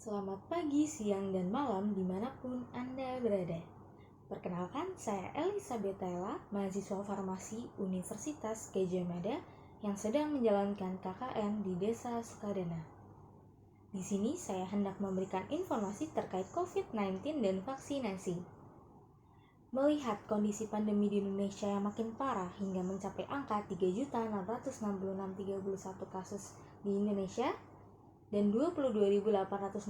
Selamat pagi, siang, dan malam dimanapun Anda berada. Perkenalkan, saya Elizabeth Tela, mahasiswa farmasi Universitas Gadjah Mada yang sedang menjalankan KKN di Desa Sukadana. Di sini saya hendak memberikan informasi terkait COVID-19 dan vaksinasi. Melihat kondisi pandemi di Indonesia yang makin parah hingga mencapai angka 3.666.031 kasus di Indonesia, dan 22.856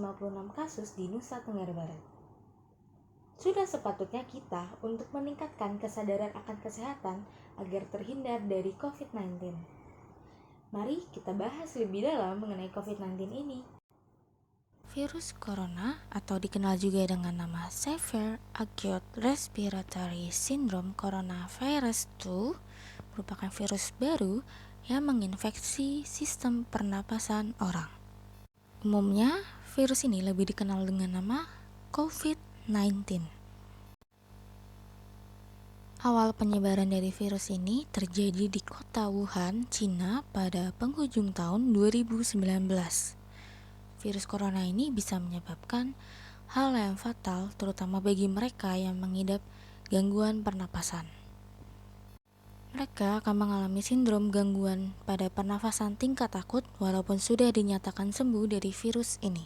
kasus di Nusa Tenggara Barat. Sudah sepatutnya kita untuk meningkatkan kesadaran akan kesehatan agar terhindar dari COVID-19. Mari kita bahas lebih dalam mengenai COVID-19 ini. Virus corona atau dikenal juga dengan nama Severe Acute Respiratory Syndrome Coronavirus 2 merupakan virus baru yang menginfeksi sistem pernapasan orang. Umumnya, virus ini lebih dikenal dengan nama COVID-19. Awal penyebaran dari virus ini terjadi di kota Wuhan, Cina pada penghujung tahun 2019. Virus corona ini bisa menyebabkan hal yang fatal terutama bagi mereka yang mengidap gangguan pernapasan. Mereka akan mengalami sindrom gangguan pada pernafasan tingkat akut walaupun sudah dinyatakan sembuh dari virus ini.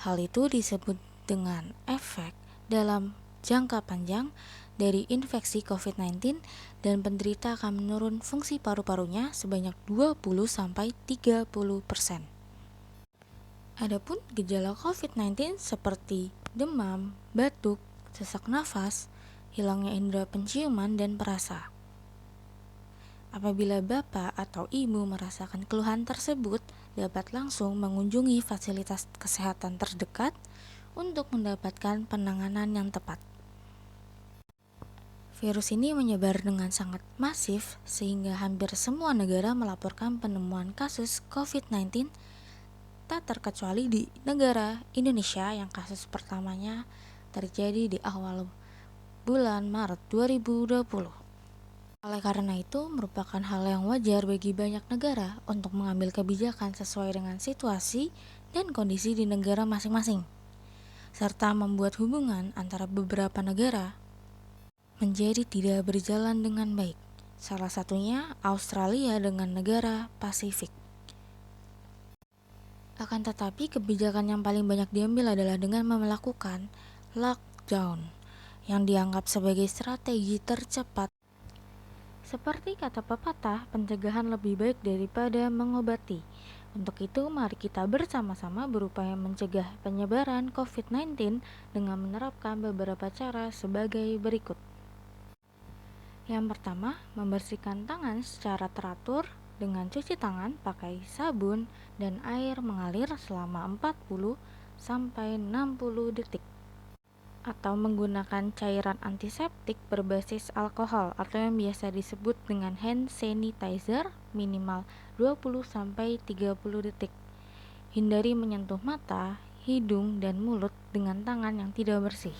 Hal itu disebut dengan efek dalam jangka panjang dari infeksi COVID-19 dan penderita akan menurun fungsi paru-parunya sebanyak 20-30%. Adapun gejala COVID-19 seperti demam, batuk, sesak nafas, hilangnya indera penciuman dan perasa. Apabila Bapak atau Ibu merasakan keluhan tersebut, dapat langsung mengunjungi fasilitas kesehatan terdekat untuk mendapatkan penanganan yang tepat. Virus ini menyebar dengan sangat masif sehingga hampir semua negara melaporkan penemuan kasus COVID-19, tak terkecuali di negara Indonesia yang kasus pertamanya terjadi di awal bulan Maret 2020. Oleh karena itu, merupakan hal yang wajar bagi banyak negara untuk mengambil kebijakan sesuai dengan situasi dan kondisi di negara masing-masing, serta membuat hubungan antara beberapa negara menjadi tidak berjalan dengan baik. Salah satunya Australia dengan negara Pasifik. Akan tetapi, kebijakan yang paling banyak diambil adalah dengan melakukan lockdown, yang dianggap sebagai strategi tercepat. Seperti kata pepatah, pencegahan lebih baik daripada mengobati. Untuk itu, mari kita bersama-sama berupaya mencegah penyebaran COVID-19 dengan menerapkan beberapa cara sebagai berikut. Yang pertama, membersihkan tangan secara teratur dengan cuci tangan pakai sabun dan air mengalir selama 40-60 detik. Atau menggunakan cairan antiseptik berbasis alkohol atau yang biasa disebut dengan hand sanitizer minimal 20-30 detik. Hindari menyentuh mata, hidung, dan mulut dengan tangan yang tidak bersih.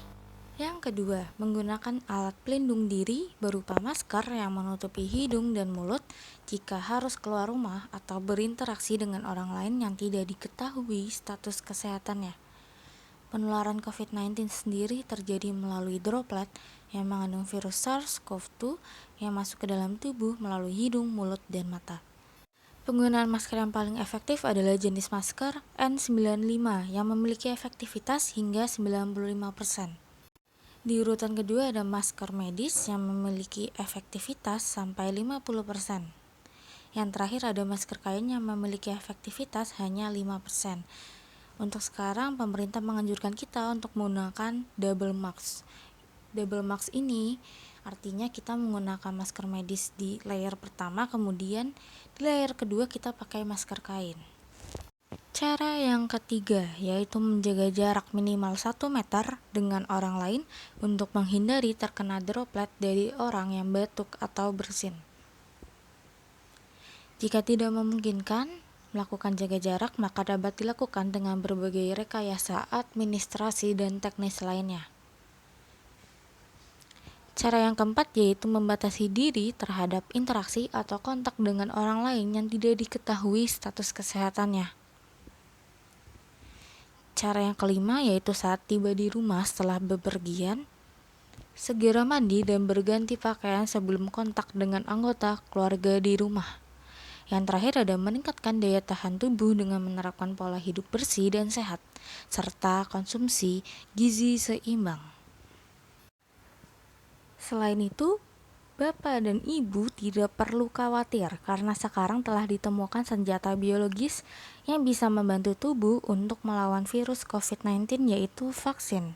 Yang kedua, menggunakan alat pelindung diri berupa masker yang menutupi hidung dan mulut jika harus keluar rumah atau berinteraksi dengan orang lain yang tidak diketahui status kesehatannya. Penularan COVID-19 sendiri terjadi melalui droplet yang mengandung virus SARS-CoV-2 yang masuk ke dalam tubuh melalui hidung, mulut, dan mata. Penggunaan masker yang paling efektif adalah jenis masker N95 yang memiliki efektivitas hingga 95%. Di urutan kedua ada masker medis yang memiliki efektivitas sampai 50%. Yang terakhir ada masker kain yang memiliki efektivitas hanya 5%. Untuk sekarang, pemerintah menganjurkan kita untuk menggunakan double mask. Double mask ini artinya kita menggunakan masker medis di layer pertama, kemudian di layer kedua kita pakai masker kain. Cara yang ketiga yaitu menjaga jarak minimal 1 meter dengan orang lain untuk menghindari terkena droplet dari orang yang batuk atau bersin. Jika tidak memungkinkan melakukan jaga jarak, maka dapat dilakukan dengan berbagai rekayasa administrasi dan teknis lainnya. Cara yang keempat yaitu membatasi diri terhadap interaksi atau kontak dengan orang lain yang tidak diketahui status kesehatannya. cara yang kelima yaitu saat tiba di rumah setelah bepergian, segera mandi dan berganti pakaian sebelum kontak dengan anggota keluarga di rumah. Yang terakhir ada meningkatkan daya tahan tubuh dengan menerapkan pola hidup bersih dan sehat, serta konsumsi gizi seimbang. Selain itu, Bapak dan Ibu tidak perlu khawatir karena sekarang telah ditemukan senjata biologis yang bisa membantu tubuh untuk melawan virus COVID-19 yaitu vaksin.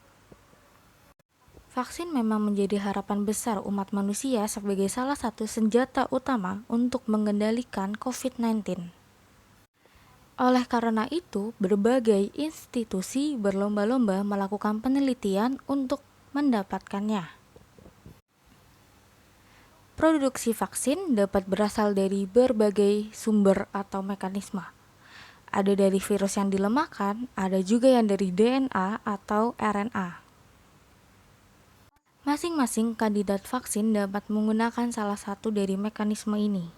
Vaksin memang menjadi harapan besar umat manusia sebagai salah satu senjata utama untuk mengendalikan COVID-19. Oleh karena itu, berbagai institusi berlomba-lomba melakukan penelitian untuk mendapatkannya. Produksi vaksin dapat berasal dari berbagai sumber atau mekanisme. Ada dari virus yang dilemahkan, ada juga yang dari DNA atau RNA. Masing-masing kandidat vaksin dapat menggunakan salah satu dari mekanisme ini.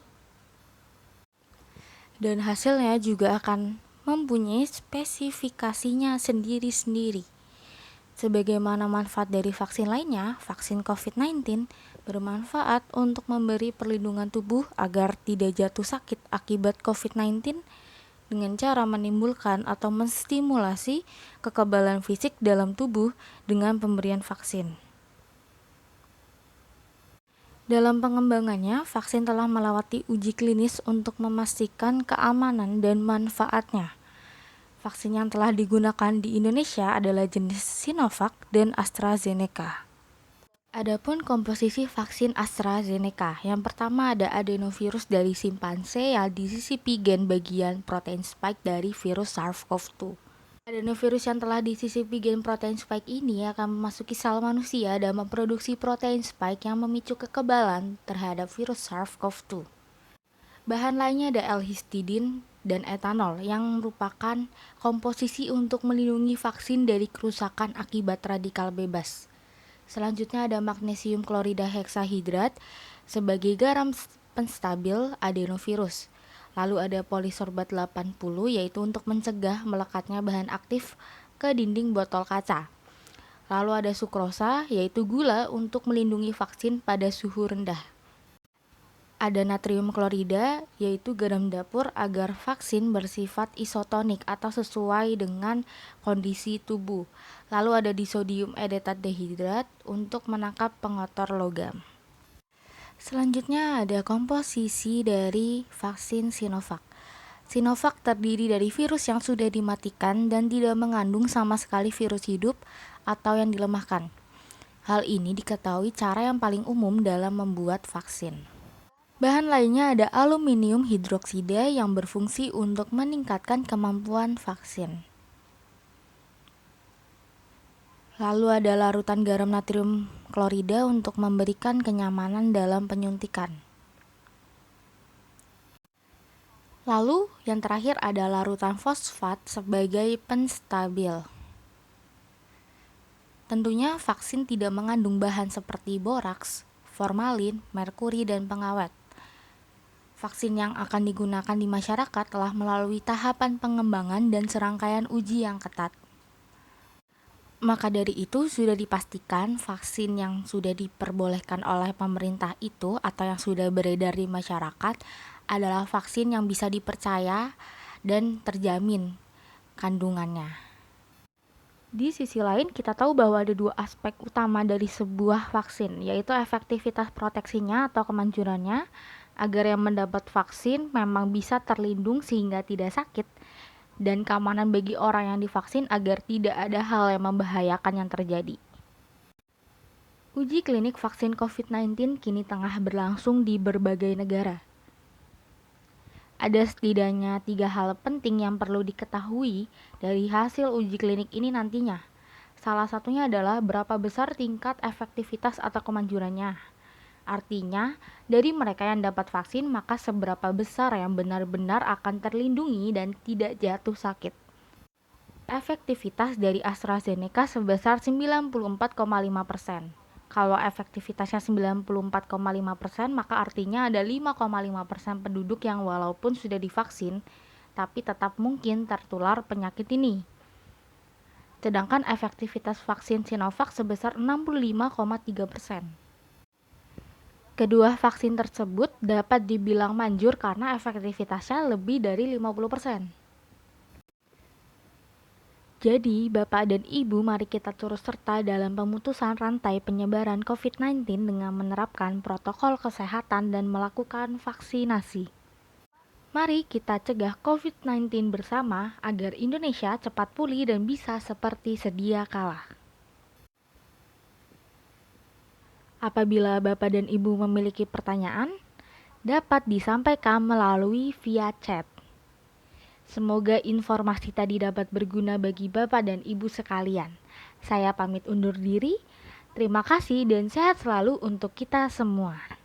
Dan hasilnya juga akan mempunyai spesifikasinya sendiri-sendiri. Sebagaimana manfaat dari vaksin lainnya, vaksin COVID-19 bermanfaat untuk memberi perlindungan tubuh agar tidak jatuh sakit akibat COVID-19 dengan cara menimbulkan atau menstimulasi kekebalan fisik dalam tubuh dengan pemberian vaksin. Dalam pengembangannya, vaksin telah melewati uji klinis untuk memastikan keamanan dan manfaatnya. Vaksin yang telah digunakan di Indonesia adalah jenis Sinovac dan AstraZeneca. Adapun komposisi vaksin AstraZeneca, yang pertama ada adenovirus dari simpanse yang disisipi gen bagian protein spike dari virus SARS-CoV-2. Adenovirus yang telah disisipi gen protein spike ini akan memasuki sel manusia dan memproduksi protein spike yang memicu kekebalan terhadap virus SARS-CoV-2. Bahan lainnya ada L-histidine dan etanol yang merupakan komposisi untuk melindungi vaksin dari kerusakan akibat radikal bebas. Selanjutnya ada magnesium klorida heksahidrat sebagai garam penstabil adenovirus. Lalu ada polisorbat 80 yaitu untuk mencegah melekatnya bahan aktif ke dinding botol kaca. Lalu ada sukrosa yaitu gula untuk melindungi vaksin pada suhu rendah. Ada natrium klorida yaitu garam dapur agar vaksin bersifat isotonik atau sesuai dengan kondisi tubuh. Lalu ada disodium edetat dehidrat untuk menangkap pengotor logam. Selanjutnya ada komposisi dari vaksin Sinovac. Sinovac terdiri dari virus yang sudah dimatikan dan tidak mengandung sama sekali virus hidup atau yang dilemahkan. Hal ini diketahui cara yang paling umum dalam membuat vaksin. Bahan lainnya ada aluminium hidroksida yang berfungsi untuk meningkatkan kemampuan vaksin. Lalu ada larutan garam natrium klorida untuk memberikan kenyamanan dalam penyuntikan. Lalu yang terakhir ada larutan fosfat sebagai penstabil. Tentunya vaksin tidak mengandung bahan seperti boraks, formalin, merkuri, dan pengawet. Vaksin yang akan digunakan di masyarakat telah melalui tahapan pengembangan dan serangkaian uji yang ketat. Maka dari itu sudah dipastikan vaksin yang sudah diperbolehkan oleh pemerintah itu atau yang sudah beredar di masyarakat adalah vaksin yang bisa dipercaya dan terjamin kandungannya. Di sisi lain kita tahu bahwa ada dua aspek utama dari sebuah vaksin, yaitu efektivitas proteksinya atau kemanjurannya agar yang mendapat vaksin memang bisa terlindung sehingga tidak sakit, dan keamanan bagi orang yang divaksin agar tidak ada hal yang membahayakan yang terjadi. Uji klinik vaksin COVID-19 kini tengah berlangsung di berbagai negara. Ada setidaknya 3 hal penting yang perlu diketahui dari hasil uji klinik ini nantinya. Salah satunya adalah berapa besar tingkat efektivitas atau kemanjurannya. Artinya, dari mereka yang dapat vaksin, maka seberapa besar yang benar-benar akan terlindungi dan tidak jatuh sakit. Efektivitas dari AstraZeneca sebesar 94,5%. Kalau efektivitasnya 94,5%, maka artinya ada 5,5% penduduk yang walaupun sudah divaksin, tapi tetap mungkin tertular penyakit ini. sedangkan efektivitas vaksin Sinovac sebesar 65,3%. Kedua vaksin tersebut dapat dibilang manjur karena efektivitasnya lebih dari 50%. Jadi, Bapak dan Ibu, mari kita turut serta dalam pemutusan rantai penyebaran COVID-19 dengan menerapkan protokol kesehatan dan melakukan vaksinasi. Mari kita cegah COVID-19 bersama agar Indonesia cepat pulih dan bisa seperti sedia kala. Apabila Bapak dan Ibu memiliki pertanyaan, dapat disampaikan melalui via chat. Semoga informasi tadi dapat berguna bagi Bapak dan Ibu sekalian. Saya pamit undur diri. Terima kasih dan sehat selalu untuk kita semua.